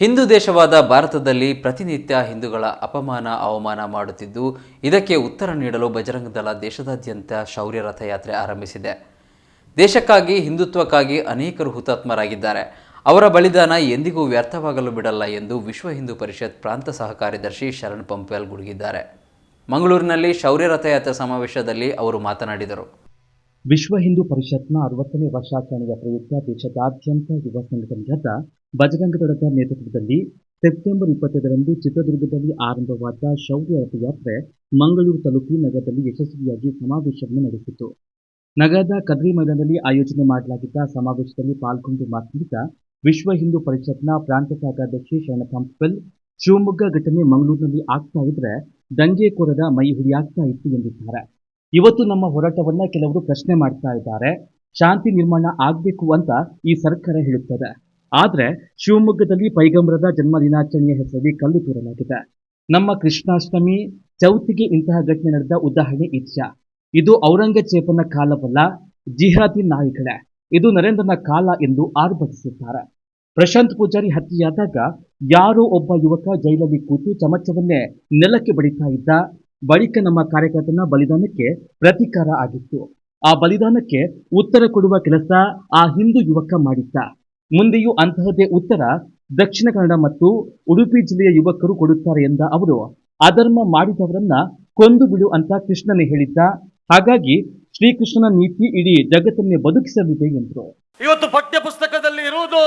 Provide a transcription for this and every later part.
ಹಿಂದೂ ದೇಶವಾದ ಭಾರತದಲ್ಲಿ ಪ್ರತಿನಿತ್ಯ ಹಿಂದೂಗಳ ಅಪಮಾನ ಅವಮಾನ ಮಾಡುತ್ತಿದ್ದು, ಇದಕ್ಕೆ ಉತ್ತರ ನೀಡಲು ಬಜರಂಗ ದಳ ದೇಶದಾದ್ಯಂತ ಶೌರ್ಯ ರಥಯಾತ್ರೆ ಆರಂಭಿಸಿದೆ. ದೇಶಕ್ಕಾಗಿ, ಹಿಂದುತ್ವಕ್ಕಾಗಿ ಅನೇಕರು ಹುತಾತ್ಮರಾಗಿದ್ದಾರೆ. ಅವರ ಬಲಿದಾನ ಎಂದಿಗೂ ವ್ಯರ್ಥವಾಗಲು ಬಿಡಲ್ಲ ಎಂದು ವಿಶ್ವ ಹಿಂದೂ ಪರಿಷತ್ ಪ್ರಾಂತ ಸಹ ಕಾರ್ಯದರ್ಶಿ ಶರಣ್ ಪಂಪ್ವೆಲ್ ಗುಡುಗಿದ್ದಾರೆ. ಮಂಗಳೂರಿನಲ್ಲಿ ಶೌರ್ಯ ರಥಯಾತ್ರೆ ಸಮಾವೇಶದಲ್ಲಿ ಅವರು ಮಾತನಾಡಿದರು. ವಿಶ್ವ ಹಿಂದೂ ಪರಿಷತ್ನ 60ನೇ ವರ್ಷಾಚರಣೆಯ ಪ್ರಯುಕ್ತ ದೇಶದಾದ್ಯಂತ ಯುವ ಸಂಘಟನೆಯಾದ ಬಜರಂಗ ದಳದ ನೇತೃತ್ವದಲ್ಲಿ ಸೆಪ್ಟೆಂಬರ್ 25ರಂದು ಚಿತ್ರದುರ್ಗದಲ್ಲಿ ಆರಂಭವಾದ ಶೌರ್ಯ ರಥಯಾತ್ರೆ ಮಂಗಳೂರು ತಲುಪಿ ನಗರದಲ್ಲಿ ಯಶಸ್ವಿಯಾಗಿ ಸಮಾವೇಶವನ್ನು ನಡೆಸಿತು. ನಗರದ ಕದ್ರಿ ಮೈದಾನದಲ್ಲಿ ಆಯೋಜನೆ ಮಾಡಲಾಗಿದ್ದ ಸಮಾವೇಶದಲ್ಲಿ ಪಾಲ್ಗೊಂಡು ಮಾತನಾಡಿದ ವಿಶ್ವ ಹಿಂದೂ ಪರಿಷತ್ನ ಪ್ರಾಂತ ಕಾರ್ಯದರ್ಶಿ ಶರಣ ಪಂಪ್ವೆಲ್, ಶಿವಮೊಗ್ಗ ಘಟನೆ ಮಂಗಳೂರಿನಲ್ಲಿ ಆಗ್ತಾ ಇದ್ರೆ ದಂಗೆಕೋರರ ಮೈ ಹುಡಿಯಾಗ್ತಾ ಇತ್ತು ಎಂದಿದ್ದಾರೆ. ಇವತ್ತು ನಮ್ಮ ಹೋರಾಟವನ್ನ ಕೆಲವರು ಪ್ರಶ್ನೆ ಮಾಡ್ತಾ ಇದ್ದಾರೆ. ಶಾಂತಿ ನಿರ್ಮಾಣ ಆಗಬೇಕು ಅಂತ ಈ ಸರ್ಕಾರ ಹೇಳುತ್ತದೆ. ಆದರೆ ಶಿವಮೊಗ್ಗದಲ್ಲಿ ಪೈಗಂಬರದ ಜನ್ಮ ದಿನಾಚರಣೆಯ ಹೆಸರಲ್ಲಿ ಕಲ್ಲು ತೂರಲಾಗಿದೆ. ನಮ್ಮ ಕೃಷ್ಣಾಷ್ಟಮಿ, ಚೌತಿಗೆ ಇಂತಹ ಘಟನೆ ನಡೆದ ಉದಾಹರಣೆ ಇತ್ಯಾ. ಇದು ಔರಂಗಜೇಬನ ಕಾಲವಲ್ಲ, ಜಿಹಾದಿ ನಾಯಿಗಳೇ, ಇದು ನರೇಂದ್ರನ ಕಾಲ ಎಂದು ಆರ್ಭಟಿಸಿದ್ದಾರೆ. ಪ್ರಶಾಂತ್ ಪೂಜಾರಿ ಹತ್ಯೆಯಾದಾಗ ಯಾರೋ ಒಬ್ಬ ಯುವಕ ಜೈಲಲ್ಲಿ ಕೂತು ಚಮಚವನ್ನೇ ನೆಲಕ್ಕೆ ಬಡಿತಾ ಇದ್ದ. ಬಳಿಕ ನಮ್ಮ ಕಾರ್ಯಕರ್ತನ ಬಲಿದಾನಕ್ಕೆ ಪ್ರತೀಕಾರ ಆಗಿತ್ತು. ಆ ಬಲಿದಾನಕ್ಕೆ ಉತ್ತರ ಕೊಡುವ ಕೆಲಸ ಆ ಹಿಂದೂ ಯುವಕ ಮಾಡಿದ್ದ. ಮುಂದೆಯೂ ಅಂತಹದೇ ಉತ್ತರ ದಕ್ಷಿಣ ಕನ್ನಡ ಮತ್ತು ಉಡುಪಿ ಜಿಲ್ಲೆಯ ಯುವಕರು ಕೊಡುತ್ತಾರೆ ಎಂದ ಅವರು, ಅಧರ್ಮ ಮಾಡಿದವರನ್ನ ಕೊಂದು ಬಿಡು ಅಂತ ಕೃಷ್ಣನೇ ಹೇಳಿದ್ದ. ಹಾಗಾಗಿ ಶ್ರೀಕೃಷ್ಣನ ನೀತಿ ಇಡೀ ಜಗತ್ತನ್ನೇ ಬದುಕಿಸಲಿದೆ ಎಂದರು. ಇವತ್ತು ಪಠ್ಯ ಪುಸ್ತಕದಲ್ಲಿ ಇರುವುದು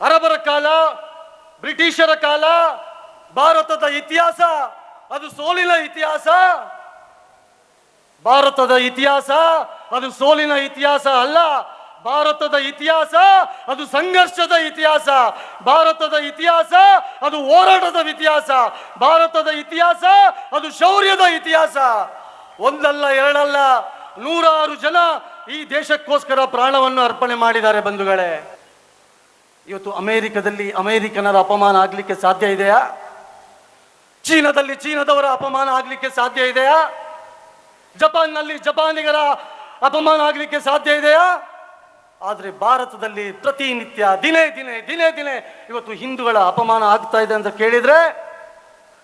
ಅರಬರ ಕಾಲ, ಬ್ರಿಟಿಷರ ಕಾಲ, ಭಾರತದ ಇತಿಹಾಸ ಅದು ಸೋಲಿನ ಇತಿಹಾಸ. ಭಾರತದ ಇತಿಹಾಸ ಅದು ಸೋಲಿನ ಇತಿಹಾಸ ಅಲ್ಲ. ಭಾರತದ ಇತಿಹಾಸ ಅದು ಸಂಘರ್ಷದ ಇತಿಹಾಸ. ಭಾರತದ ಇತಿಹಾಸ ಅದು ಹೋರಾಟದ ಇತಿಹಾಸ. ಭಾರತದ ಇತಿಹಾಸ ಅದು ಶೌರ್ಯದ ಇತಿಹಾಸ. ಒಂದಲ್ಲ ಎರಡಲ್ಲ, 100 ಜನ ಈ ದೇಶಕ್ಕೋಸ್ಕರ ಪ್ರಾಣವನ್ನು ಅರ್ಪಣೆ ಮಾಡಿದ್ದಾರೆ. ಬಂಧುಗಳೇ, ಇವತ್ತು ಅಮೆರಿಕದಲ್ಲಿ ಅಮೆರಿಕನರ ಅಪಮಾನ ಆಗಲಿಕ್ಕೆ ಸಾಧ್ಯ ಇದೆಯಾ? ಚೀನಾದಲ್ಲಿ ಚೀನಾದವರ ಅಪಮಾನ ಆಗಲಿಕ್ಕೆ ಸಾಧ್ಯ ಇದೆಯಾ? ಜಪಾನ್ನಲ್ಲಿ ಜಪಾನಿಗರ ಅಪಮಾನ ಆಗಲಿಕ್ಕೆ ಸಾಧ್ಯ ಇದೆಯಾ? ಆದರೆ ಭಾರತದಲ್ಲಿ ಪ್ರತಿನಿತ್ಯ ದಿನೇ ದಿನೇ ದಿನೇ ದಿನೇ ಇವತ್ತು ಹಿಂದೂಗಳ ಅಪಮಾನ ಆಗ್ತಾ ಇದೆ ಅಂತ ಕೇಳಿದ್ರೆ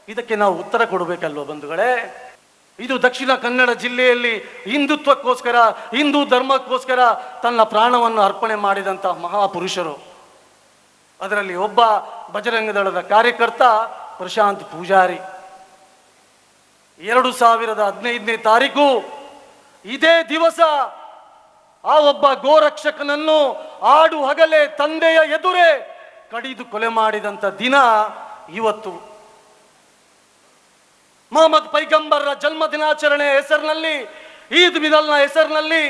ಇದಕ್ಕೆ ನಾವು ಉತ್ತರ ಕೊಡಬೇಕಲ್ವ ಬಂಧುಗಳೇ? ಇದು ದಕ್ಷಿಣ ಕನ್ನಡ ಜಿಲ್ಲೆಯಲ್ಲಿ ಹಿಂದುತ್ವಕ್ಕೋಸ್ಕರ, ಹಿಂದೂ ಧರ್ಮಕ್ಕೋಸ್ಕರ ತನ್ನ ಪ್ರಾಣವನ್ನು ಅರ್ಪಣೆ ಮಾಡಿದಂಥ ಮಹಾಪುರುಷರು. ಅದರಲ್ಲಿ ಒಬ್ಬ ಬಜರಂಗ ದಳದ ಕಾರ್ಯಕರ್ತ ಪ್ರಶಾಂತ್ ಪೂಜಾರಿ. 2015ನೇ ತಾರೀಕು ಇದೇ ದಿವಸ ಆ ಒಬ್ಬ ಗೋರಕ್ಷಕನನ್ನು ಆಡು ಹಗಲೇ ತಂದೆಯ ಎದುರೇ ಕಡಿದು ಕೊಲೆ ಮಾಡಿದಂಥ ದಿನ ಇವತ್ತು. ಮೊಹಮ್ಮದ್ ಪೈಗಂಬರ್ರ ಜನ್ಮ ದಿನಾಚರಣೆ ಹೆಸರಿನಲ್ಲಿ, ಈದ್ ಮಿಲಾದ್ನ ಹೆಸರಿನಲ್ಲಿ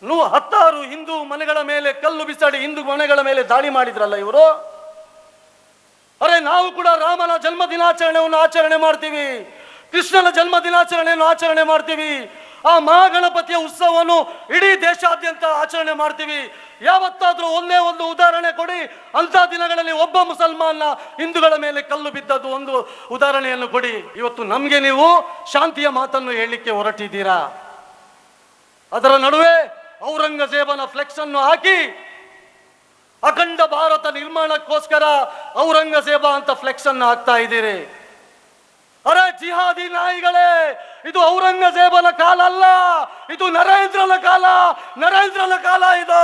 10 ಹಿಂದೂ ಮನೆಗಳ ಮೇಲೆ ಕಲ್ಲು ಬಿಸಾಡಿ ಹಿಂದೂ ಮನೆಗಳ ಮೇಲೆ ದಾಳಿ ಮಾಡಿದ್ರಲ್ಲ ಇವರು. ಅರೆ, ನಾವು ಕೂಡ ರಾಮನ ಜನ್ಮ ದಿನಾಚರಣೆಯನ್ನು ಆಚರಣೆ ಮಾಡ್ತೀವಿ, ಕೃಷ್ಣನ ಜನ್ಮ ದಿನಾಚರಣೆಯನ್ನು ಆಚರಣೆ ಮಾಡ್ತೀವಿ, ಆ ಮಹಾಗಣಪತಿಯ ಉತ್ಸವವನ್ನು ಇಡೀ ದೇಶಾದ್ಯಂತ ಆಚರಣೆ ಮಾಡ್ತೀವಿ. ಯಾವತ್ತಾದ್ರೂ ಒಂದೇ ಒಂದು ಉದಾಹರಣೆ ಕೊಡಿ, ಅಂತ ದಿನಗಳಲ್ಲಿ ಒಬ್ಬ ಮುಸಲ್ಮಾನ ಹಿಂದೂಗಳ ಮೇಲೆ ಕಲ್ಲು ಬಿದ್ದದ್ದು ಒಂದು ಉದಾಹರಣೆಯನ್ನು ಕೊಡಿ. ಇವತ್ತು ನಮಗೆ ನೀವು ಶಾಂತಿಯ ಮಾತನ್ನು ಹೇಳಲಿಕ್ಕೆ ಹೊರಟಿದ್ದೀರಾ. ಅದರ ನಡುವೆ ಔರಂಗಜೇಬನ ಫ್ಲೆಕ್ಸ್ ಅನ್ನು ಹಾಕಿ ಅಖಂಡ ಭಾರತ ನಿರ್ಮಾಣಕ್ಕೋಸ್ಕರ ಔರಂಗಜೇಬ ಅಂತ ಫ್ಲೆಕ್ಸ್ ಅನ್ನು ಹಾಕ್ತಾ ಇದ್ದೀರಿ. ಅರೆ ಜಿಹಾದಿ ನಾಯಿಗಳೇ, ಇದು ಔರಂಗಜೇಬನ ಕಾಲ ಅಲ್ಲ, ಇದು ನರೇಂದ್ರನ ಕಾಲ. ನರೇಂದ್ರನ ಕಾಲ ಇದು.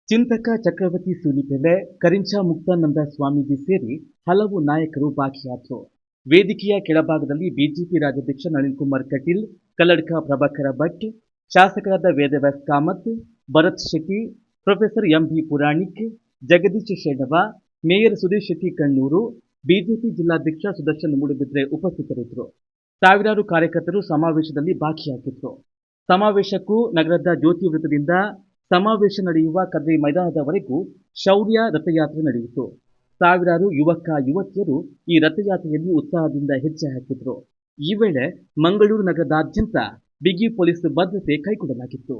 ಚಿಂತಕ ಚಕ್ರವರ್ತಿ ಸೂಲಿಬೆಲೆ, ಕರಿಂಚಾ ಮುಕ್ತಾನಂದ ಸ್ವಾಮೀಜಿ ಸೇರಿ ಹಲವು ನಾಯಕರು ಭಾಗಿಯಾದರು. ವೇದಿಕೆಯ ಕೆಳಭಾಗದಲ್ಲಿ ಬಿಜೆಪಿ ರಾಜ್ಯಾಧ್ಯಕ್ಷ ನಳಿನ್ ಕುಮಾರ್ ಕಟೀಲ್, ಕಲ್ಲಡ್ಕ ಪ್ರಭಾಕರ ಭಟ್, ಶಾಸಕರಾದ Vedavyas Kamath, Bharath Shetty, professor MB Puranik, Jagadish Shenava, mayor Sudhir Shetty Kannur, BJP ಜಿಲ್ಲಾಧ್ಯಕ್ಷ ಸುದರ್ಶನ್ ಮೂಡುಬಿದ್ರೆ ಉಪಸ್ಥಿತರಿದ್ದರು. ಸಾವಿರಾರು ಕಾರ್ಯಕರ್ತರು ಸಮಾವೇಶದಲ್ಲಿ ಭಾಗಿಯಾಗಿದ್ದರು. ಸಮಾವೇಶಕ್ಕೂ ನಗರದ ಜ್ಯೋತಿ ವೃತ್ತದಿಂದ ಸಮಾವೇಶ ನಡೆಯುವ ಕದ್ರಿ ಮೈದಾನದವರೆಗೂ ಶೌರ್ಯ ರಥಯಾತ್ರೆ ನಡೆಯಿತು. ಸಾವಿರಾರು ಯುವಕ ಯುವತಿಯರು ಈ ರಥಯಾತ್ರೆಯಲ್ಲಿ ಉತ್ಸಾಹದಿಂದ ಹೆಜ್ಜೆ ಹಾಕಿದ್ರು. ಈ ವೇಳೆ ಮಂಗಳೂರು ನಗರದಾದ್ಯಂತ ಬಿಗಿ ಪೊಲೀಸ್ ಭದ್ರತೆ ಕೈಗೊಳ್ಳಲಾಗಿತ್ತು.